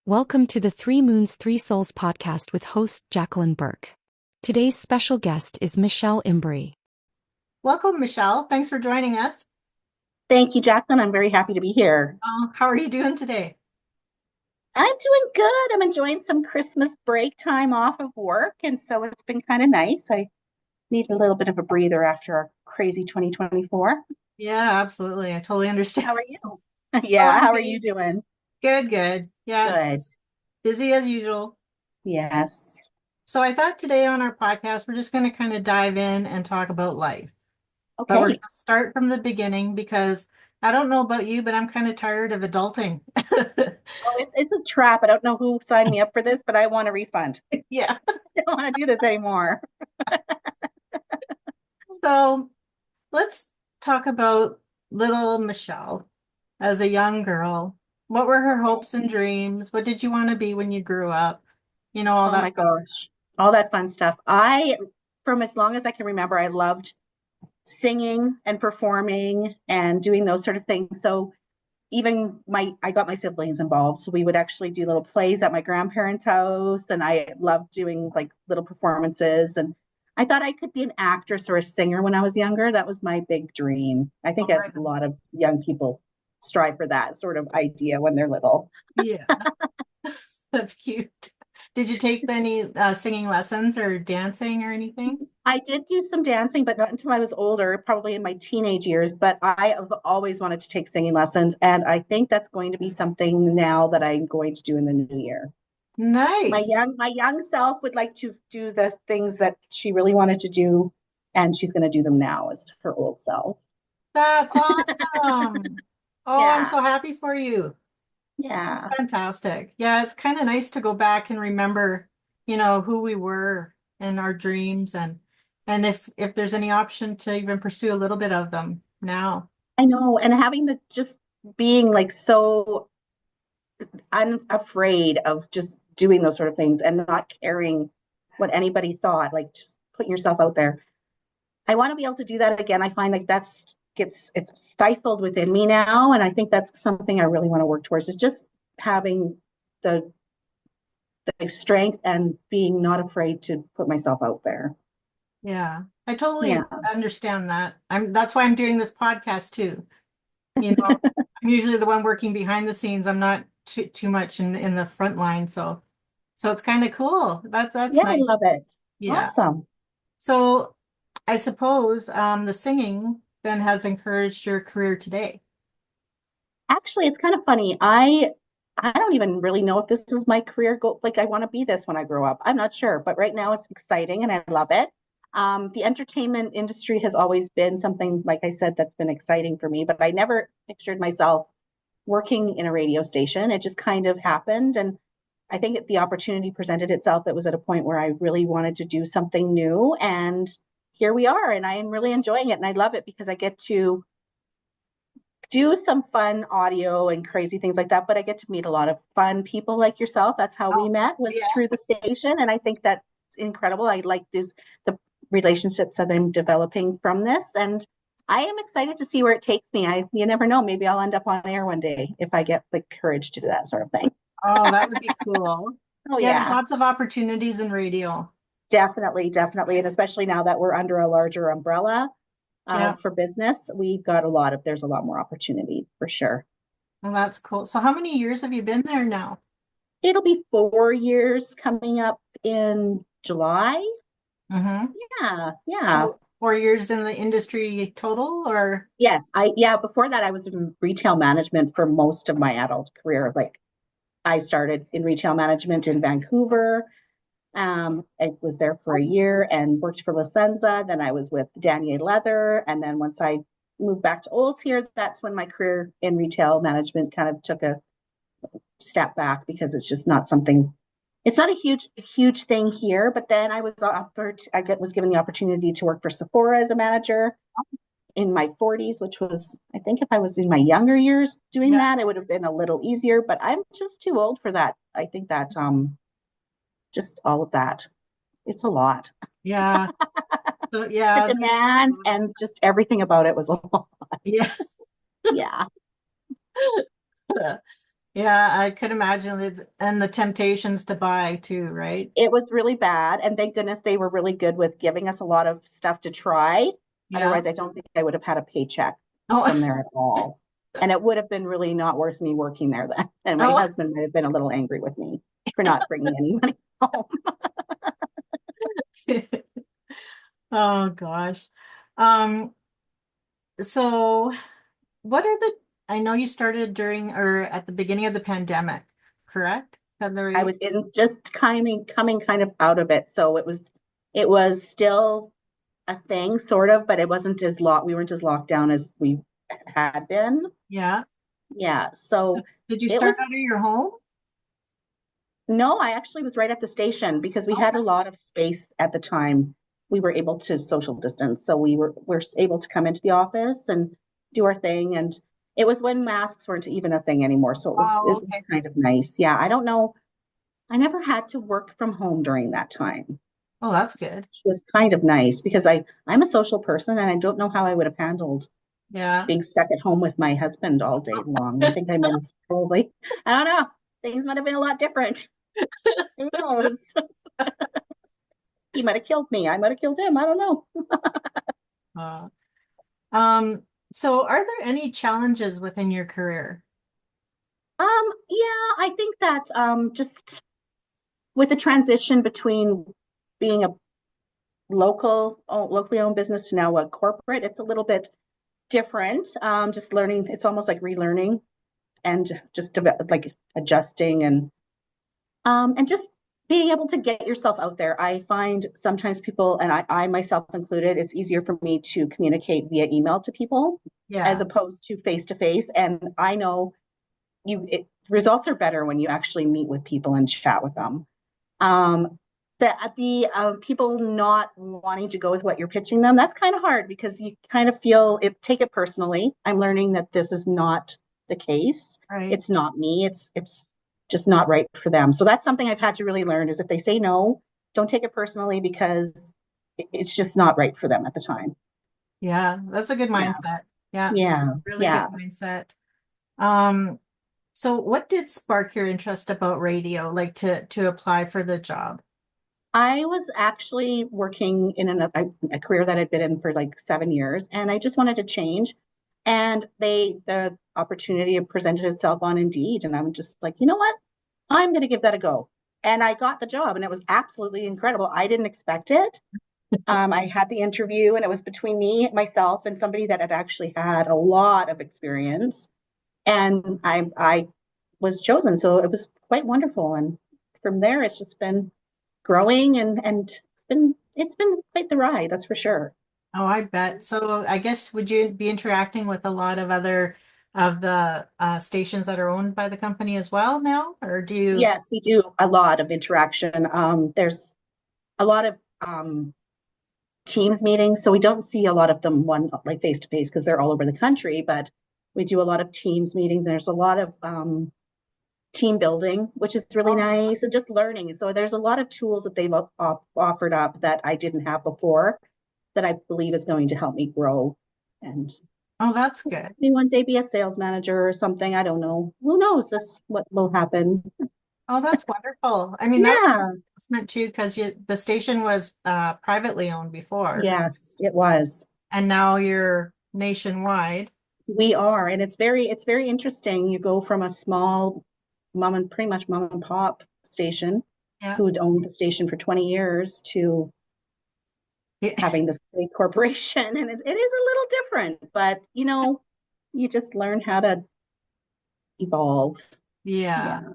Welcome to the Three Moons, Three Souls podcast with host Jacqueline Burke. Today's special guest is Michelle Imbery. Welcome, Michelle. Thanks for joining us. Thank you, Jacqueline. I'm very happy to be here. How are you doing today? I'm doing good. I'm enjoying some Christmas break time off of work, and so it's been kind of nice. I need a little bit of a breather after a crazy 2024. Yeah, absolutely. I totally understand. How are you? Oh, Yeah, I'm how are good. you doing? Good, good. Yeah, Good. busy as usual. Yes. So I thought today on our podcast, we're just going to kind of dive in and talk about life. But we're going Okay. to start from the beginning because I don't know about you, but I'm kind of tired of adulting. Oh, it's a trap. I don't know who signed me up for this, but I want a refund. Yeah. I don't want to do this anymore. So let's talk about little Michelle as a young girl. What were her Okay. hopes and dreams? What did you want to be when you grew up? You know, all Oh my that fun stuff. gosh. All that fun stuff. From as long as I can remember, I loved singing and performing and doing those sort of things. So even I got my siblings involved. So we would actually do little plays at my grandparents' house, and I loved doing like little performances. And I thought I could be an actress or a singer when I was younger. That was my big dream. I think All a right. lot of young people strive for that sort of idea when they're little. Yeah, that's cute. Did you take any singing lessons or dancing or anything? I did do some dancing, but not until I was older, probably in my teenage years. But I have always wanted to take singing lessons, and I think that's going to be something now that I'm going to do in the new year. My Nice. young self would like to do the things that she really wanted to do, and she's going to do them now as her old self. That's awesome. Oh, I'm Yeah, so happy for you. That's yeah. fantastic. Yeah, it's kind of nice to go back and remember, who we were and our dreams and if there's any option to even pursue a little bit of them now. I know, and having the just being like so unafraid of just doing those sort of things and not caring what anybody thought, like just putting yourself out there. I want to be able to do that again. I find like it's stifled within me now, and I think that's something I really want to work towards. Is just having the the strength and being not afraid to put myself out there. Yeah, I totally Yeah. understand that. That's why I'm doing this podcast too. I'm usually the one working behind the scenes. I'm not too much in the front line, so it's kind of cool. That's Yeah, I nice. love it. Yeah. Awesome. So I suppose the singing then has encouraged your career today. Actually, it's kind of funny. I don't even really know if this is my career goal. Like I want to be this when I grow up. I'm not sure, but right now it's exciting and I love it. The entertainment industry has always been something, like I said, that's been exciting for me, but I never pictured myself working in a radio station. It just kind of happened. And I think the opportunity presented itself. It was at a point where I really wanted to do something new. And here we are. And I am really enjoying it. And I love it because I get to do some fun audio and crazy things like that, but I get to meet a lot of fun people like yourself. That's how we Oh, met, was yeah. through the station. And I think that's incredible. I like the relationships that I'm developing from this. And I am excited to see where it takes me. You never know, maybe I'll end up on air one day if I get the courage to do that sort of thing. Oh, that would be cool. Oh Yeah, there's yeah, lots of opportunities in radio. definitely, definitely. And especially now that we're under a larger umbrella Yeah, for business, there's a lot more opportunity for sure. well, that's cool. So how many years have you been there now? It'll be 4 years coming up in July. Mm-hmm. Yeah, yeah. So 4 years in the industry total, or Yes, yeah, before that I was in retail management for most of my adult career. Like I started in retail management in Vancouver. I was there for a year and worked for La Senza. Then I was with Danier Leather. And then once I moved back to Olds here, that's when my career in retail management kind of took a step back because it's just not something, it's not a huge thing here. But then was given the opportunity to work for Sephora as a manager in my 40s, which was, I think if I was in my younger years doing yeah, that, it would have been a little easier, but I'm just too old for that. I think that just all of that, it's a lot. yeah. So The yeah, demands and just everything about it was a lot. yeah, Yeah. Yeah, I could imagine it's and the temptations to buy too, right? It was really bad. And thank goodness they were really good with giving us a lot of stuff to try. Yeah. Otherwise, I don't think I would have had a paycheck Oh, from there at all. And it would have been really not worth me working there then. And my oh. husband might have been a little angry with me for not bringing any money home. Oh gosh. Um, so what are I know you started during or at the beginning of the pandemic, correct? Had the I rate? was in just coming kind of out of it. So it was still a thing, sort of, but it wasn't as we weren't as locked down as we had been. Yeah. Yeah. So Did you it start was out of your home? no, I actually was right at the station because we had Okay. a lot of space at the time. We were able to social distance. So we're able to come into the office and do our thing. And it was when masks weren't even a thing anymore. So it was Oh, it was okay. kind of nice. Yeah. I don't know. I never had to work from home during that time. Oh, that's good. It was kind of nice because I'm a social person and I don't know how I would have handled Yeah. being stuck at home with my husband all day long. I think I might have probably, I don't know, things might have been a lot different. Who knows? He might have killed me. I might have killed him. I don't know. Uh, um, so are there any challenges within your career? Yeah, I think that just with the transition between being a locally owned business to now a corporate, it's a little bit different. Just learning, it's almost like relearning and just like adjusting and just being able to get yourself out there. I find sometimes people, and I myself included, it's easier for me to communicate via email to people as Yeah. opposed to face to face. And I know results are better when you actually meet with people and chat with them. Um, the people not wanting to go with what you're pitching them, that's kind of hard because you kind of take it personally. I'm learning that this is not the case. Right. It's not me. It's just not right for them. So that's something I've had to really learn is if they say no, don't take it personally because it's just not right for them at the time. Yeah, that's a good Yeah. mindset. Yeah, Yeah. really good Yeah. mindset. Um, so what did spark your interest about radio, like to apply for the job? I was actually working in a career that I'd been in for like 7 years, and I just wanted to change. And the opportunity presented itself on Indeed, and I'm just like, you know what? I'm going to give that a go. And I got the job, and it was absolutely incredible. I didn't expect it. I had the interview, and it was between me, myself, and somebody that had actually had a lot of experience. And I was chosen, so it was quite wonderful. And from there, it's just been growing and it's been quite the ride, that's for sure. Oh, I bet. So I guess would you be interacting with a lot of other of the stations that are owned by the company as well now, or do you? Yes, we do a lot of interaction. There's a lot of Teams meetings, so we don't see a lot of them one like face to face because they're all over the country, but we do a lot of Teams meetings and there's a lot of team building, which is really Oh, nice, and just learning. So there's a lot of tools that they've offered up that I didn't have before that I believe is going to help me grow and oh, that's good. maybe one day be a sales manager or something. I don't know. Who knows this what will happen? Oh, that's wonderful. I mean, that Yeah. was meant too because the station was privately owned before, Yes, it was. and now you're nationwide. We are, and it's very interesting. You go from a small pretty much mom and pop station Yeah. who'd owned the station for 20 years to Yeah. having this big corporation, and it is a little different, but you just learn how to evolve. Yeah. Yeah.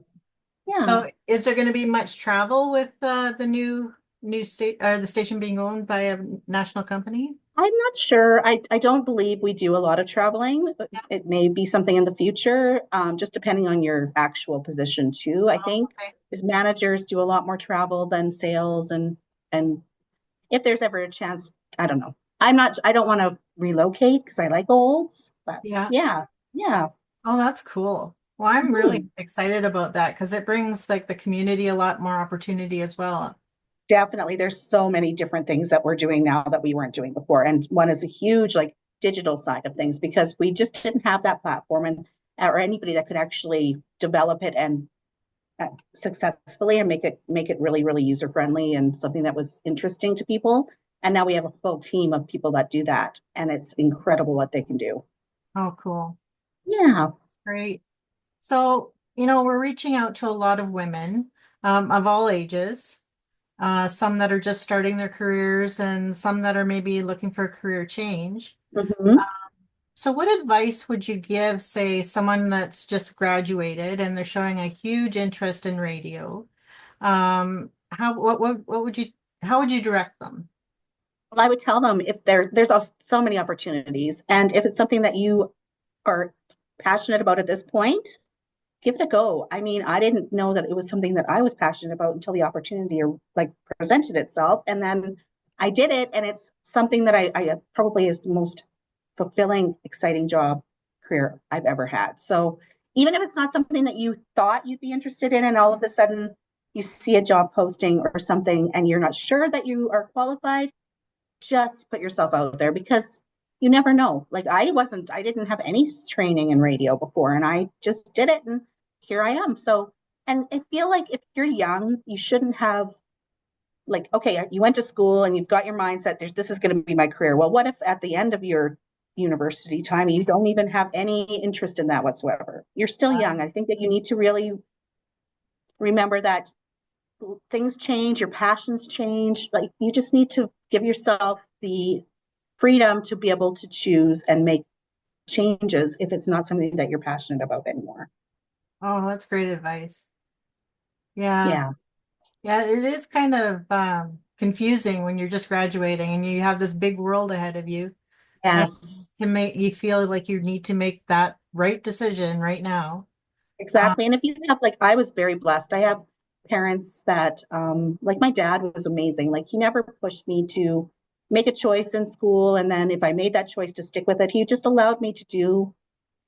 Yeah. So is there going to be much travel with the new state or the station being owned by a national company? I'm not sure. I don't believe we do a lot of traveling. Yeah. It may be something in the future, just depending on your actual position too. I Oh, think okay. because managers do a lot more travel than sales, and if there's ever a chance, I don't know. I don't want to relocate because I like olds, but Yeah. yeah, yeah. Oh, that's cool. Well, I'm really Mhm. excited about that because it brings like the community a lot more opportunity as well. Definitely. There's so many different things that we're doing now that we weren't doing before. And one is a huge like digital side of things because we just didn't have that platform. or anybody that could actually develop it and successfully and make it really, really user friendly and something that was interesting to people. And now we have a full team of people that do that, and it's incredible what they can do. Oh, cool. Yeah. That's great. So, we're reaching out to a lot of women of all ages, some that are just starting their careers and some that are maybe looking for a career change. Mhm. So what advice would you give, say, someone that's just graduated and they're showing a huge interest in radio? What would you, how would you direct them? Well, I would tell them if there's so many opportunities, and if it's something that you are passionate about at this point, give it a go. I mean, I didn't know that it was something that I was passionate about until the opportunity like presented itself, and then I did it, and it's something that I probably is the most fulfilling, exciting job career I've ever had. So even if it's not something that you thought you'd be interested in, and all of a sudden you see a job posting or something and you're not sure that you are qualified, just put yourself out there, because you never know. Like I didn't have any training in radio before, and I just did it, and here I am. So, and I feel like if you're young, you shouldn't have, like, okay, you went to school and you've got your mindset, this is going to be my career. Well, what if at the end of your university time, you don't even have any interest in that whatsoever? You're still young. I think that you need to really remember that things change, your passions change. Like, you just need to give yourself the freedom to be able to choose and make changes if it's not something that you're passionate about anymore. Oh, that's great advice. Yeah. Yeah. Yeah, it is kind of confusing when you're just graduating and you have this big world ahead of you and Yes. can make you feel like you need to make that right decision right now. Exactly. And if you have, like, I was very blessed. I have parents that, like, my dad was amazing. Like, he never pushed me to make a choice in school. And then if I made that choice, to stick with it, he just allowed me to do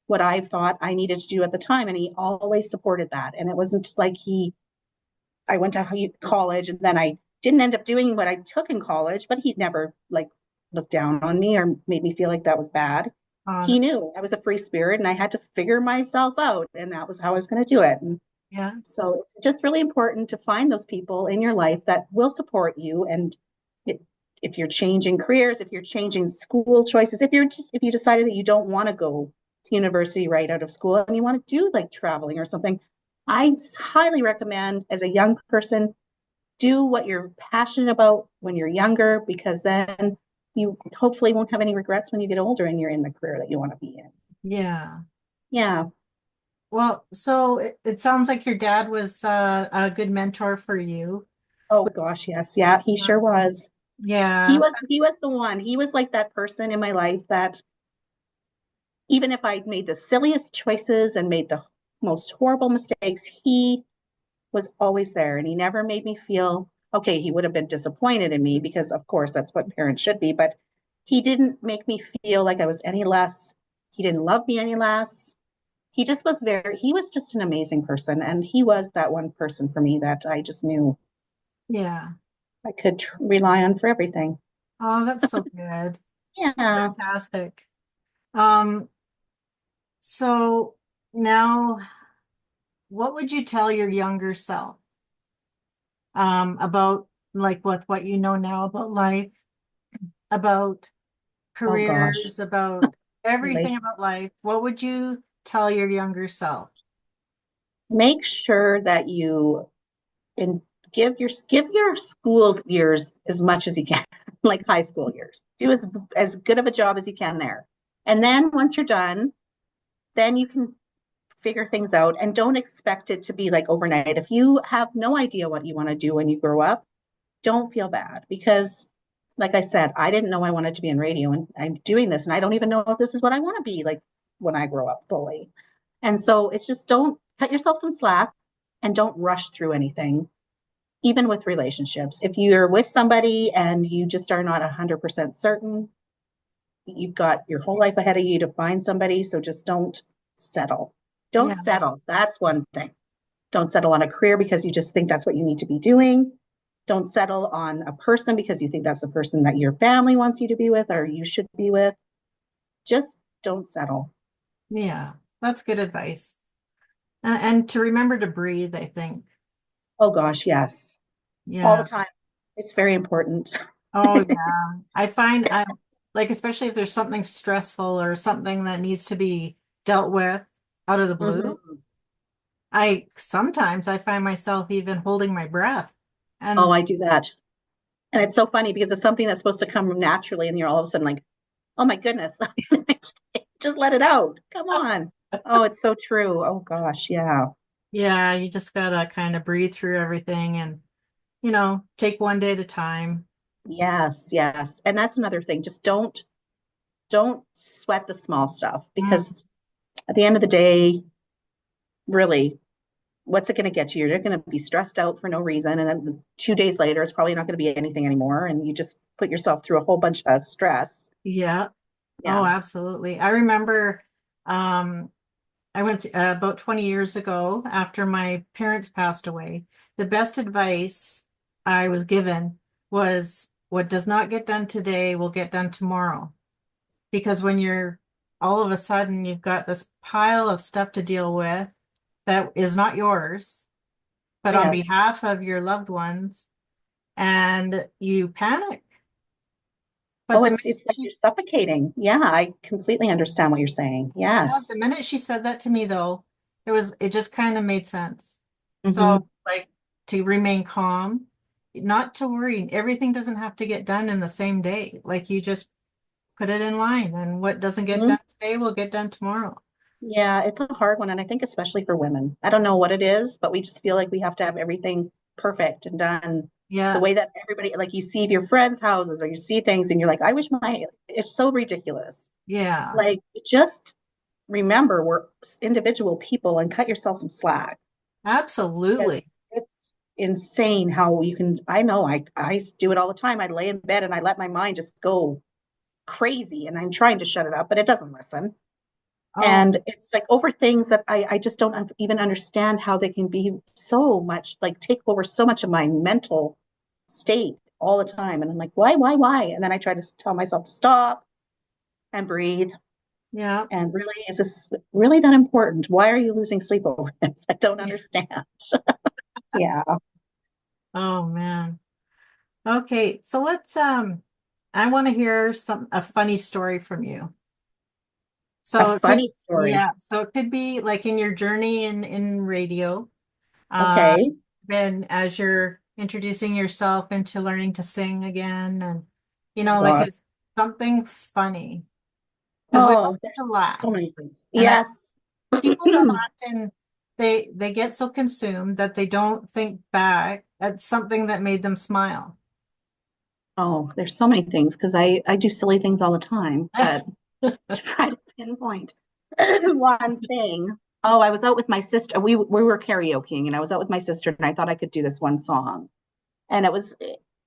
what I thought I needed to do at the time. And he always supported that. And it wasn't just like I went to college and then I didn't end up doing what I took in college, but he'd never, like, looked down on me or made me feel like that was bad. He That's, knew I was a free spirit and I had to figure myself out, and that was how I was going to do it. And yeah. so it's just really important to find those people in your life that will support you. And it, if you're changing careers, if you're changing school choices, if you decided that you don't want to go to university right out of school and you want to do, like, traveling or something, I highly recommend, as a young person, do what you're passionate about when you're younger, because then you hopefully won't have any regrets when you get older and you're in the career that you want to be in. Yeah. Yeah. Well, so it sounds like your dad was a good mentor for you. Oh gosh, yes. Yeah, he sure was. Yeah. He was the one. He was like that person in my life that, even if I made the silliest choices and made the most horrible mistakes, he was always there, and he never made me feel okay. He would have been disappointed in me, because of course that's what parents should be, but he didn't make me feel like I was any less. He didn't love me any less. He was just an amazing person, and he was that one person for me that I just knew Yeah. I could rely on for everything. Oh, that's so good. That's Yeah. fantastic. Um, so now what would you tell your younger self about, like, what you know now about life, about Oh gosh. careers, about everything Relation. about life? What would you tell your younger self? Make sure that you and give your school years as much as you can, like high school years. Do as good of a job as you can there. And then once you're done, then you can figure things out, and don't expect it to be like overnight. If you have no idea what you want to do when you grow up, don't feel bad, because, like I said, I didn't know I wanted to be in radio, and I'm doing this and I don't even know if this is what I want to be like when I grow up fully. And so it's just, don't cut yourself some slack and don't rush through anything, even with relationships. If you're with somebody and you just are not 100% certain, you've got your whole life ahead of you to find somebody. So just don't settle. Don't Yeah. settle. That's one thing. Don't settle on a career because you just think that's what you need to be doing. Don't settle on a person because you think that's the person that your family wants you to be with or you should be with. Just don't settle. Yeah. That's good advice. And to remember to breathe, I think. Oh gosh, yes. All the Yeah. time. It's very important. Oh, yeah. I find I'm like, especially if there's something stressful or something that needs to be dealt with out of the blue, Mhm. I sometimes I find myself even holding my breath. Oh, And I do that. And it's so funny because it's something that's supposed to come naturally, and you're all of a sudden like, oh my goodness, just let it out. Come on. Oh, it's so true. Oh gosh, yeah. yeah, you just gotta kind of breathe through everything and, take one day at a time. Yes, yes. And that's another thing. Just don't sweat the small stuff Mm, because at the end of the day, really, what's it going to get you? You're going to be stressed out for no reason. And then 2 days later, it's probably not going to be anything anymore. And you just put yourself through a whole bunch of stress. yeah. Oh, Yeah. absolutely. I remember um I went about 20 years ago after my parents passed away. The best advice I was given was what does not get done today will get done tomorrow. Because when you're all of a sudden you've got this pile of stuff to deal with that is not yours, but on Yes. behalf of your loved ones, and you panic. But Oh, the minute it's like you're she, suffocating. Yeah, I completely understand what you're saying. yeah, the Yes. minute she said that to me though, it just kind of made sense. So Hmm. like to remain calm, not to worry. Everything doesn't have to get done in the same day. Like you just put it in line, and what doesn't get Hmm. done today will get done tomorrow. Yeah, it's a hard one. And I think especially for women, I don't know what it is, but we just feel like we have to have everything perfect and done the Yeah, way that everybody, like you see your friends' houses or you see things and you're like, I wish it's so ridiculous. yeah, Like, just remember we're individual people and cut yourself some slack because absolutely. it's insane how you can. I know I do it all the time. I lay in bed and I let my mind just go crazy and I'm trying to shut it up, but it doesn't listen. Oh, And it's like over things that I just don't even understand how they can be so much like take over so much of my mental state all the time. And I'm like, why? And then I try to tell myself to stop and breathe. yeah. And really, is this really that important? Why are you losing sleep over this? I don't understand. Yeah. Oh man. Okay, so I want to hear a funny story from you. A So it could funny story. yeah, so it could be like in your journey in radio, uh Okay. then as you're introducing yourself into learning to sing again, and Oh like God. it's something funny because we all Oh, have to there's laugh. so many things. And Yes. people don't often they get so consumed that they don't think back at something that made them smile. Oh, there's so many things because I do silly things all the time, but to try to pinpoint one thing. Oh, I was out with my sister. We were karaokeing, and I was out with my sister, and I thought I could do this one song, and it was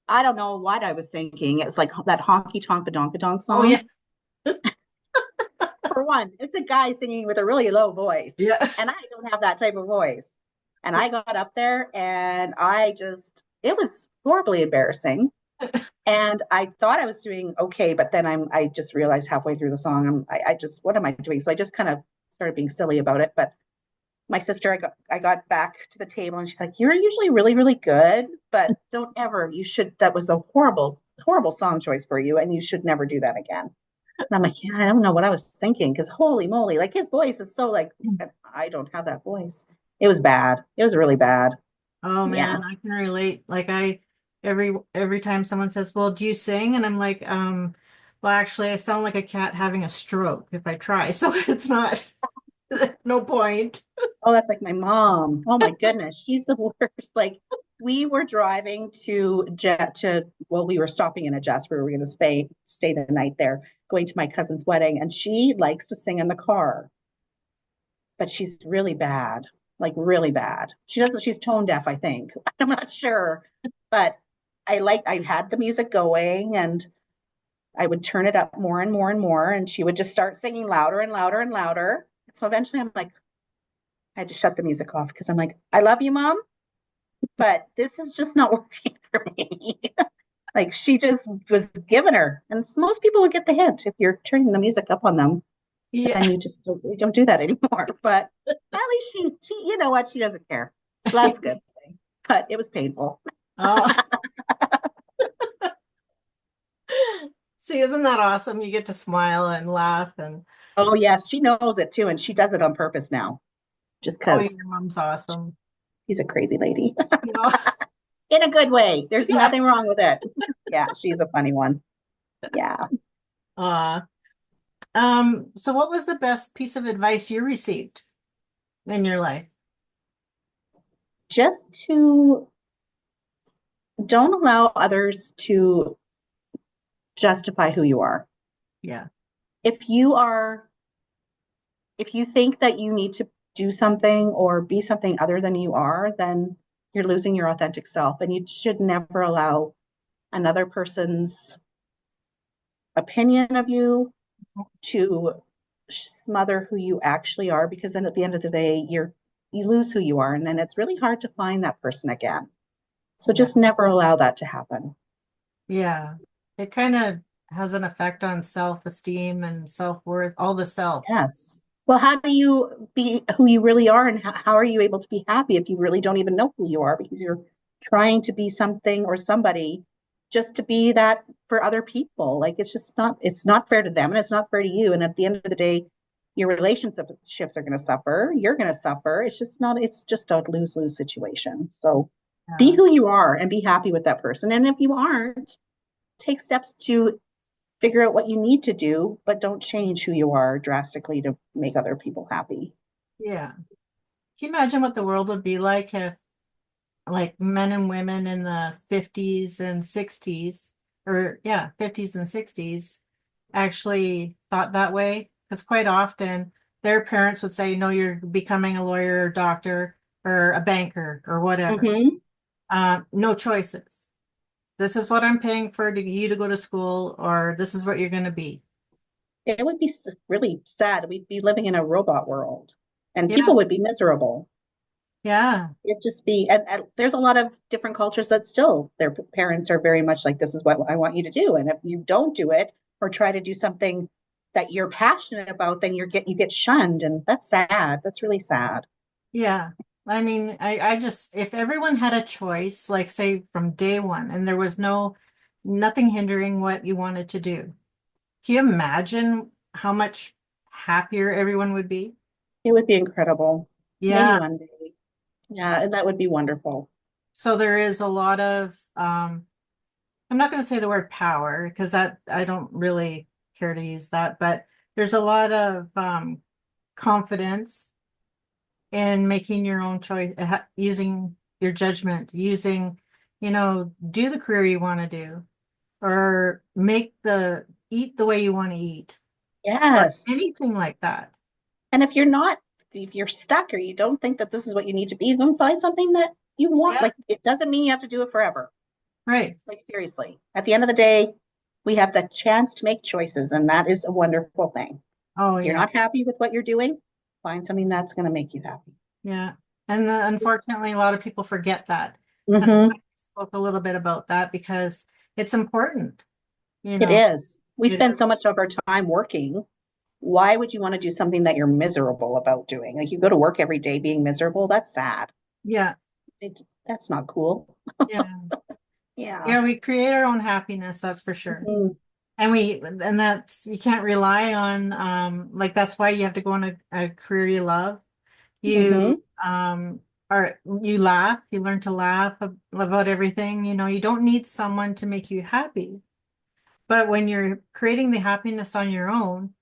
I don't know what I was thinking. It's like that honky tonk a donk a donk Oh yeah. song. For one, it's a guy singing with a really low voice, Yeah. and I don't have that type of voice. And I got up there, and I just it was horribly embarrassing. And I thought I was doing okay, but then I just realized halfway through the song, I just what am I doing? So I just kind of started being silly about it. But my sister, I got back to the table and she's like, "You're usually really, really good, but don't ever, you should, that was a horrible, horrible song choice for you, and you should never do that again." And I'm like, yeah, I don't know what I was thinking, because holy moly, like his voice is so like I don't have that voice. It was bad. It was really bad. Oh Yeah. man, I can relate. Like every time someone says, "Well, do you sing?" and I'm like, well, actually, I sound like a cat having a stroke if I try, so it's not no point." Oh, that's like my mom. Oh my goodness, she's the worst. Like we were driving to Jet to well, we were stopping in a Jasper. We were going to stay the night there, going to my cousin's wedding, and she likes to sing in the car, but she's really bad, like really bad. She doesn't. She's tone deaf, I think. I'm not sure, but I had the music going, and I would turn it up more and more and more, and she would just start singing louder and louder and louder. So eventually, I'm like, I had to shut the music off because I'm like, I love you, mom, but this is just not working for me. Like she just was giving her, and most people would get the hint if you're turning the music up on them. Yeah. then we don't do that anymore. But at least she, you know what, she doesn't care. So that's a good thing. But it was painful. Oh, see, isn't that awesome? You get to smile and laugh and Oh yes, she knows it too, and she does it on purpose now, just oh, because your mom's awesome. she's a crazy lady. You know, In a good way. There's yeah. nothing wrong with it. Yeah, she's a funny one. Yeah. Uh, so what was the best piece of advice you received in your life? Just to don't allow others to justify who you are. Yeah. If you are, if you think that you need to do something or be something other than you are, then you're losing your authentic self. And you should never allow another person's opinion of you to smother who you actually are, because then at the end of the day, you lose who you are. And then it's really hard to find that person again. So Yeah. just never allow that to happen. Yeah. It kind of has an effect on self-esteem and self-worth, all the selves. Yes. Well, how do you be who you really are, and how are you able to be happy if you really don't even know who you are because you're trying to be something or somebody just to be that for other people? Like it's not fair to them and it's not fair to you. And at the end of the day, your relationships are going to suffer. You're going to suffer. It's just a lose-lose situation. So be Yeah. who you are and be happy with that person. And if you aren't, take steps to figure out what you need to do, but don't change who you are drastically to make other people happy. Yeah. Can you imagine what the world would be like if like men and women in the 50s and 60s, or yeah, 50s and 60s actually thought that way? Because quite often their parents would say, no, you're becoming a lawyer or doctor or a banker or whatever. Mm-hmm. No choices. This is what I'm paying for you to go to school, or this is what you're going to be. It would be really sad. We'd be living in a robot world and Yeah. people would be miserable. Yeah. It'd just be, and there's a lot of different cultures that still their parents are very much like, this is what I want you to do. And if you don't do it or try to do something that you're passionate about, then you get shunned. And that's sad. That's really sad. Yeah. I mean, I just, if everyone had a choice, like say from day one, and there was nothing hindering what you wanted to do, can you imagine how much happier everyone would be? It would be incredible. Maybe Yeah. one day. Yeah, and that would be wonderful. So there is a lot of, I'm not going to say the word power because that I don't really care to use that, but there's a lot of confidence in making your own choice, using your judgment, do the career you want to do, or eat the way you want to eat, or Yes. anything like that. And if you're stuck or you don't think that this is what you need to be, then find something that you want. Yeah, Like, it doesn't mean you have to do it forever. right. Like, seriously, at the end of the day, we have the chance to make choices, and that is a wonderful thing. Oh If you're yeah, not happy with what you're doing, find something that's going to make you happy. yeah. And unfortunately, a lot of people forget that. And I Mm-hmm. spoke a little bit about that because it's important. You It know, is. We it spend is. so much of our time working. Why would you want to do something that you're miserable about doing? Like, you go to work every day being miserable. That's sad. Yeah, That's not cool. yeah, Yeah. yeah. We create our own happiness, that's for sure. Mhm. And that's, you can't rely on, like, that's why you have to go on a career you love. You, Mhm. you laugh, you learn to laugh about everything. You don't need someone to make you happy. But when you're creating the happiness on your own,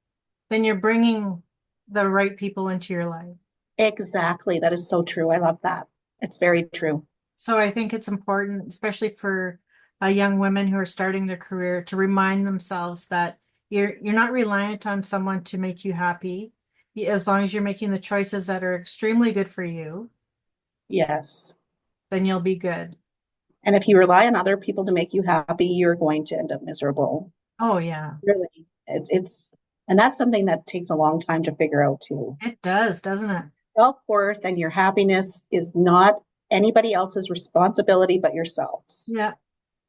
then you're bringing the right people into your life. Exactly. That is so true. I love that. It's very true. So I think it's important, especially for young women who are starting their career, to remind themselves that you're not reliant on someone to make you happy. As long as you're making the choices that are extremely good for you, Yes. then you'll be good. And if you rely on other people to make you happy, you're going to end up miserable. Oh yeah, Really. And that's something that takes a long time to figure out too. it does, doesn't it? Self-worth and your happiness is not anybody else's responsibility but yourselves. Yeah,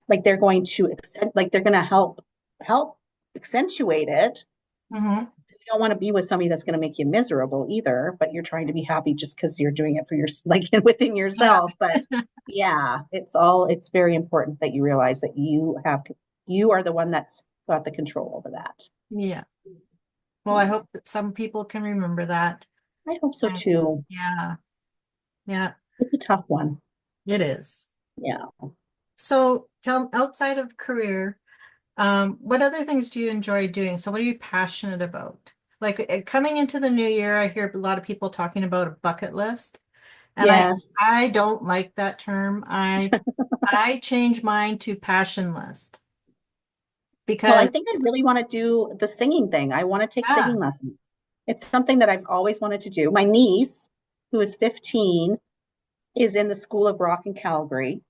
Like, they're going to help accentuate it hmm, you don't want to be with somebody that's going to make you miserable either, but you're trying to be happy just because you're doing it for your, like within Yeah. yourself. But yeah, it's very important that you realize that you are the one that's got the control over that. Yeah. Well, I hope that some people can remember that. I hope so too. Yeah. Yeah, It's a tough one. it is. Yeah. So tell outside of career, what other things do you enjoy doing? So what are you passionate about? Like coming into the new year, I hear a lot of people talking about a bucket list, and Yes. I don't like that term. I change mine to passion list Well, I because think I really want to do the singing thing. I want to take yeah. singing lessons. It's something that I've always wanted to do. My niece, who is 15, is in the School of Rock in Calgary.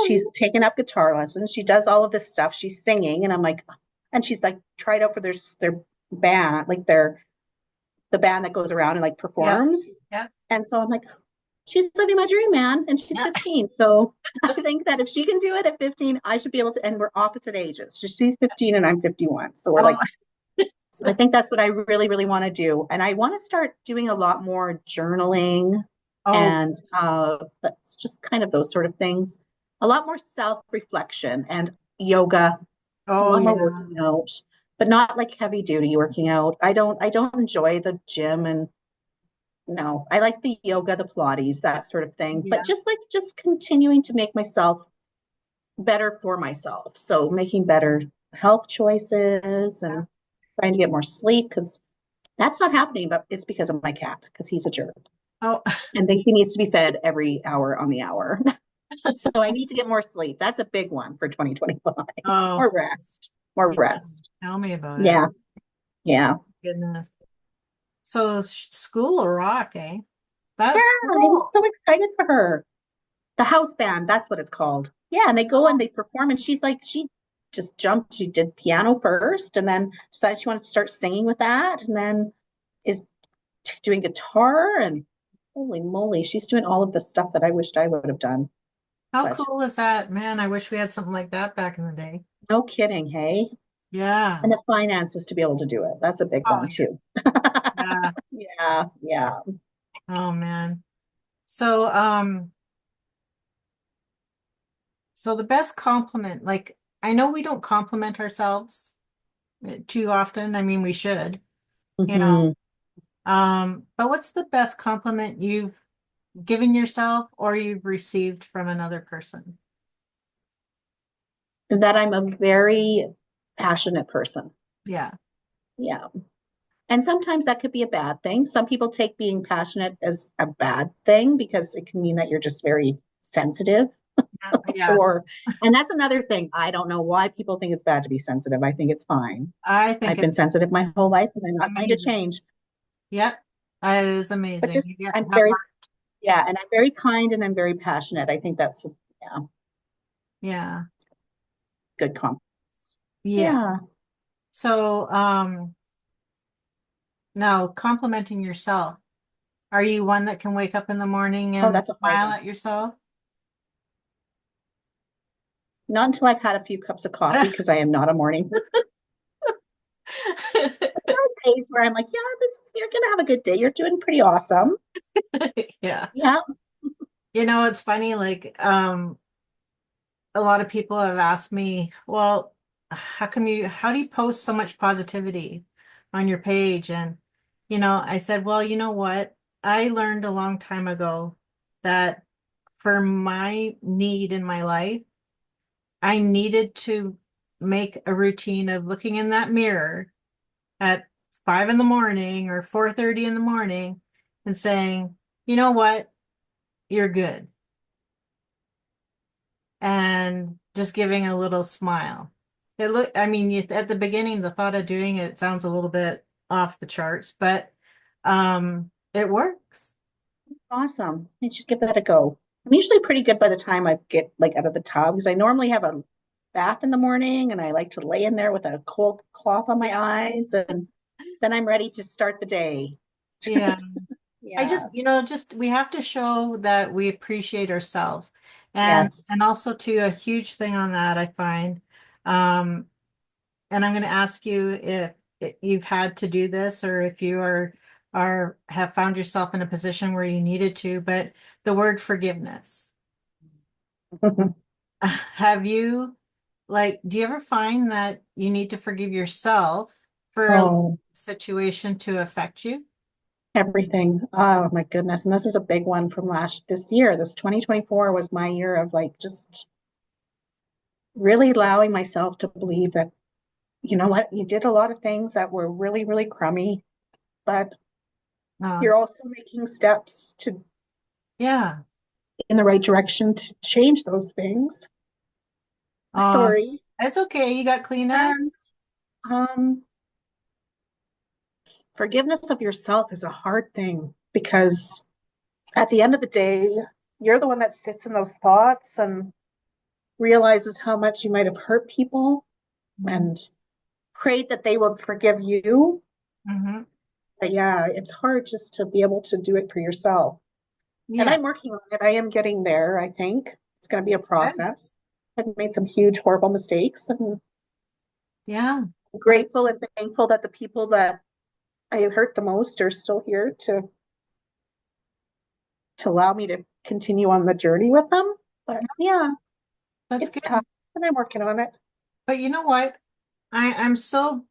She's Oh, taken up guitar lessons. She does all of this stuff. She's singing, and I'm like, and she's like tried out for their band, like the band that goes around and like yeah, performs. yeah. And so I'm like, she's living my dream, man, and she's Yeah. 15. So I think that if she can do it at 15, I should be able to. And we're opposite ages. She's 15 and I'm 51. So we're Oh, like, so I think that's what I really, really want to do. And I want to start doing a lot more journaling oh, and that's just kind of those sort of things. A lot more self-reflection and yoga, a oh, lot more yeah, working out, but not like heavy duty working out. I don't enjoy the gym and no, I like the yoga, the Pilates, that sort of thing. But yeah. just continuing to make myself better for myself. So making better health choices and trying to get more sleep because that's not happening, but it's because of my cat, because he's a jerk. Oh, And he needs to be fed every hour on the hour. So I need to get more sleep. That's a big one for 2025. oh, More rest. More yeah. rest. Tell me about it. Yeah. Yeah. Goodness. So School of Rock, eh? Yeah. That's I was cool. so excited for her. The house band, that's what it's called. Yeah, and they go and they perform, and she's like, she just jumped. She did piano first, and then decided she wanted to start singing with that, and then is doing guitar. And holy moly, she's doing all of the stuff that I wished I would have done. How But cool is that? Man, I wish we had something like that back in the day. no kidding, hey? Yeah. And the finances to be able to do it. That's a big Oh, one too. yeah. Yeah, yeah. Oh man. So, so the best compliment, like I know we don't compliment ourselves too often. I mean, we should, you know. Mhm. But what's the best compliment you've given yourself or you've received from another person? That I'm a very passionate person. Yeah. Yeah. And sometimes that could be a bad thing. Some people take being passionate as a bad thing because it can mean that you're just very sensitive Yeah. or, and that's another thing. I don't know why people think it's bad to be sensitive. I think it's fine. I think I've been it's sensitive my whole life and I'm not going to amazing. change. Yep. It is But amazing. just, You get I'm that very, part. yeah, and I'm very kind and I'm very passionate. I think that's, yeah, Yeah. good compliment. Yeah. Yeah. So, now complimenting yourself. Are you one that can wake up in the morning Oh, and that's a hard smile one. at yourself? Not until I've had a few cups of coffee because I am not a morning person. There are days where I'm like, yeah, you're going to have a good day. You're doing pretty awesome. Yeah. Yeah. You know, it's funny, like, a lot of people have asked me, well, how do you post so much positivity on your page? And, I said, well, you know what? I learned a long time ago that for my need in my life, I needed to make a routine of looking in that mirror at 5 in the morning or 4:30 in the morning and saying, you know what? You're good. And just giving a little smile. I mean, at the beginning, the thought of doing it sounds a little bit off the charts, but it works. Awesome. You should give that a go. I'm usually pretty good by the time I get like out of the tub because I normally have a bath in the morning and I like to lay in there with a cold cloth on my eyes and then I'm ready to start the day. Yeah. I Yeah. just, we have to show that we appreciate ourselves. And Yes. and also too, a huge thing on that I find, um, and I'm going to ask you you've had to do this, or if you are have found yourself in a position where you needed to, but the word forgiveness. Have you, like, do you ever find that you need to forgive yourself for a Oh, situation to affect you? everything. Oh my goodness. And this is a big one from this year. This 2024 was my year of like just really allowing myself to believe that, you know what, you did a lot of things that were really, really crummy, but Uh, you're also making steps to yeah. in the right direction to change those things. Uh, Sorry. it's okay. You got Kleenex? And um, forgiveness of yourself is a hard thing because at the end of the day, you're the one that sits in those thoughts and realizes how much you might have hurt people and prayed that they will forgive you. Mm-hmm. But yeah, it's hard just to be able to do it for yourself. And Yeah, I'm working on it. I am getting there, I think. It's going to be a that's good. process. I've made some huge, horrible mistakes and Yeah. I'm Like, grateful and thankful that the people that I have hurt the most are still here to allow me to continue on the journey with them. But yeah, that's it's tough good. and I'm working on it. But you know what? I'm so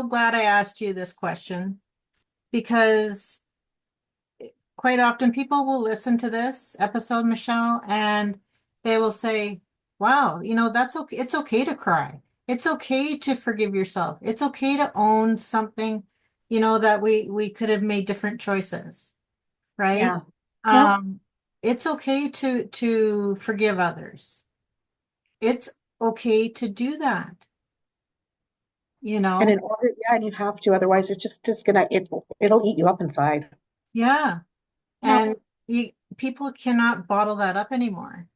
glad I asked you this question because quite often people will listen to this episode, Michelle, and they will say, wow, that's okay. It's okay to cry. It's okay to forgive yourself. It's okay to own something, that we could have made different choices, right? Yeah. Yeah. Um, it's okay to forgive others. It's okay to do that, you And know? in order, yeah, and you have to, otherwise it's just gonna it'll eat you up inside. Yeah. And No, people cannot bottle that up anymore,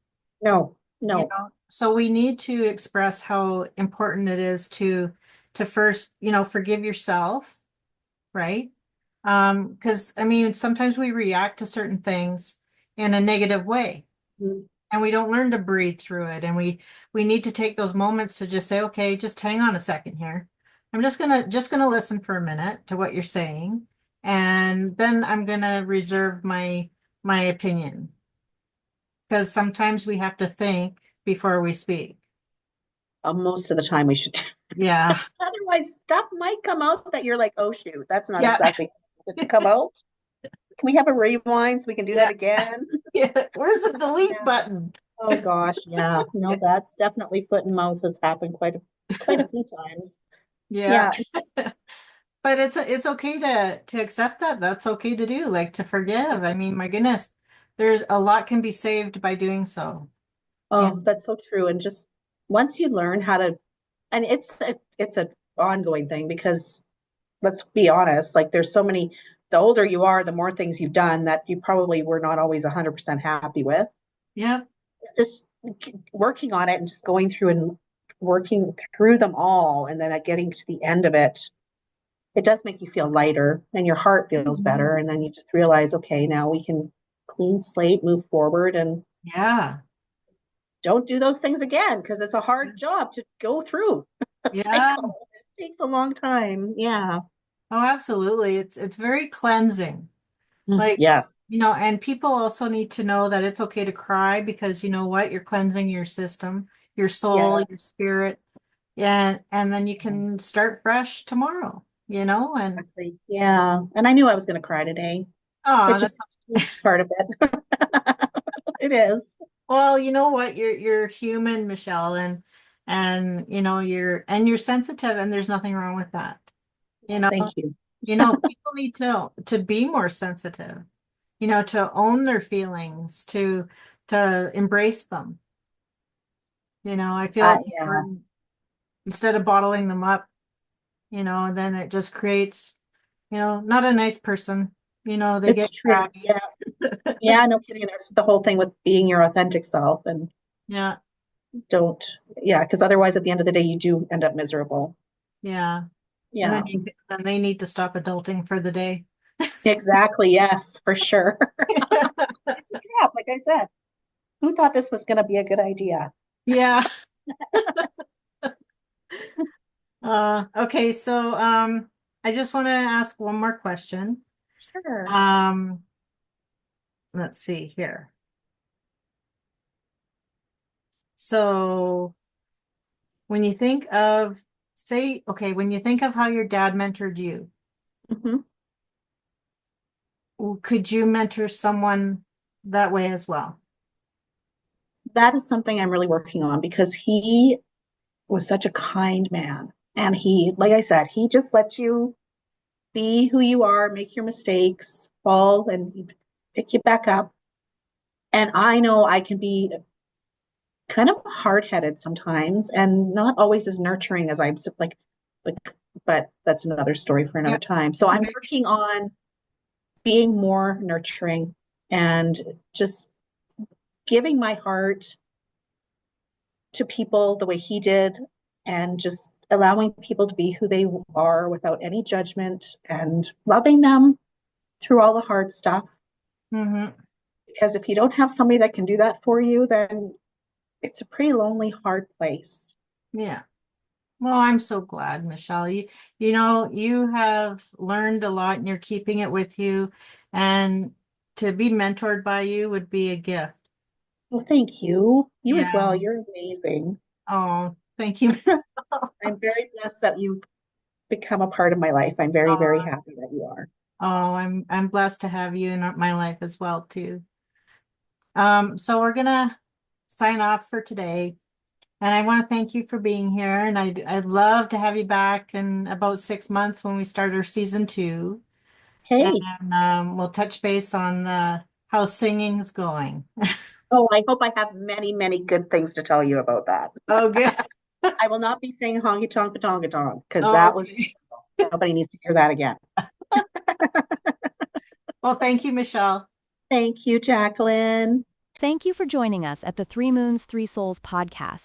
no, no. So we need to express how important it is to first, forgive yourself, right? Because I mean, sometimes we react to certain things in a negative way Mm. and we don't learn to breathe through it. And we need to take those moments to just say, okay, just hang on a second here. I'm just gonna listen for a minute to what you're saying, and then I'm gonna reserve my opinion. Because sometimes we have to think before we speak. Most of the time we should. Yeah. Otherwise, stuff might come out that you're like, oh shoot, that's not Yeah. exactly it to come out. Can we have a rewind so we can do that Yeah. again? Yeah. Where's the delete Yeah. button? Oh gosh, yeah. No, that's definitely foot and mouth has happened quite a few times. Yeah. Yeah, But it's okay to accept that. That's okay to do, like to forgive. I mean, my goodness, there's a lot can be saved by doing so. Yeah. oh, that's so true. And just once you learn how to, and it's an ongoing thing because let's be honest, like there's so many, the older you are, the more things you've done that you probably were not always 100% happy with. Yeah. Just working on it and just going through and working through them all and then at getting to the end of it, it does make you feel lighter and your heart feels Mhm. better. And then you just realize, okay, now we can clean slate, move forward and Yeah. don't do those things again because it's a hard job to go through a Yeah. cycle. It takes a long time. Yeah. Oh, absolutely. It's very cleansing. Like, Yes. and people also need to know that it's okay to cry because you know what? You're cleansing your system, your soul, Yeah. your spirit. Yeah, and then you can start fresh tomorrow, and Exactly. Yeah. And I knew I was going to cry today. oh, It's that's just it's part of it. It is. well, you know what? You're human, Michelle, and you're sensitive and there's nothing wrong with that. You know, Thank you. people need to be more sensitive, to own their feelings, to embrace them. I feel it's Yeah, important instead of bottling them up, and then it just creates, not a nice person. They it's get true. crabby. Yeah. Yeah, no kidding. That's the whole thing with being your authentic self and Yeah, don't, yeah, because otherwise at the end of the day, you do end up miserable. yeah. And Yeah, then they need to stop adulting for the day. exactly. Yes, for sure. It's a trap, like I said. Who thought this was going to be a good idea? Yeah. Okay, so I just want to ask one more question. Sure. Let's see here. So when you think of, when you think of how your dad mentored you, Mhm. could you mentor someone that way as well? That is something I'm really working on because he was such a kind man. And he, like I said, he just lets you be who you are, make your mistakes, fall, and he pick you back up. And I know I can be kind of hard-headed sometimes and not always as nurturing as like, but that's another story for Yeah. another time. So I'm working on being more nurturing and just giving my heart to people the way he did and just allowing people to be who they are without any judgment and loving them through all the hard stuff. Mm-hmm. Because if you don't have somebody that can do that for you, then it's a pretty lonely, hard place. Yeah. Well, I'm so glad, Michelle. You have learned a lot and you're keeping it with you. And to be mentored by you would be a gift. Well, thank you. You as Yeah. well. You're amazing. Oh, thank you. I'm very blessed that you've become a part of my life. I'm very, very Oh, happy that you are. I'm blessed to have you in my life as well too. So we're gonna sign off for today. And I want to thank you for being here. And I'd love to have you back in about 6 months when we start our season 2. Hey, And we'll touch base on how singing's going. oh, I hope I have many, many good things to tell you about that. Oh, good. I will not be saying honky tonk tonk tonk because Oh, that was okay. nobody needs to hear that again. Well, thank you, Michelle. Thank you, Jacqueline. Thank you for joining us at the Three Moons, Three Souls podcast.